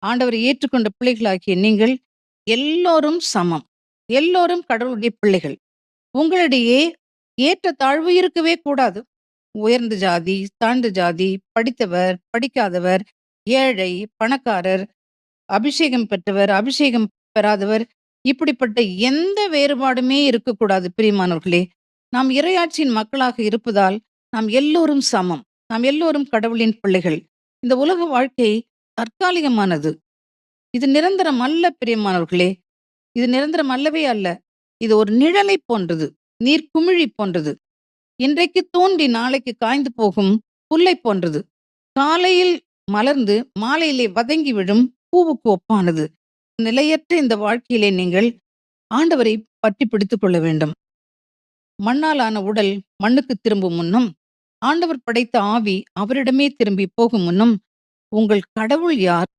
ஆண்டவரை ஏற்றுக்கொண்ட பிள்ளைகளாகிய நீங்கள் எல்லோரும் சமம். எல்லோரும் கடவுளுடைய பிள்ளைகள். உங்களிடையே ஏற்ற தாழ்வு இருக்கவே கூடாது. உயர்ந்த ஜாதி, தாழ்ந்த ஜாதி, படித்தவர், படிக்காதவர், ஏழை, பணக்காரர், அபிஷேகம் பெற்றவர், அபிஷேகம் பெறாதவர், இப்படிப்பட்ட எந்த வேறுபாடுமே இருக்கக்கூடாது பிரியமானவர்களே. நாம் இறையாட்சியின் மக்களாக இருப்பதால், நாம் எல்லோரும் சமம். நாம் எல்லோரும் கடவுளின் பிள்ளைகள். இந்த உலக வாழ்க்கை தற்காலிகமானது. இது நிரந்தரம் அல்ல பிரியமானவர்களே. இது நிரந்தரம் அல்லவே அல்ல. இது ஒரு நிழலைப் போன்றது. நீர்க்குமிழி போன்றது. இன்றைக்கு தோன்றி நாளைக்கு காய்ந்து போகும் புல்லைப் போன்றது. காலையில் மலர்ந்து மாலையிலே வதங்கி விழும் பூவுக்கு ஒப்பானது. நிலையற்ற இந்த வாழ்க்கையிலே நீங்கள் ஆண்டவரை பற்றி பிடித்துக் கொள்ள வேண்டும். மண்ணால் ஆன உடல் மண்ணுக்கு திரும்பும் முன்னும், ஆண்டவர் படைத்த ஆவி அவரிடமே திரும்பி போகும் முன்னும், உங்கள் கடவுள் யார்?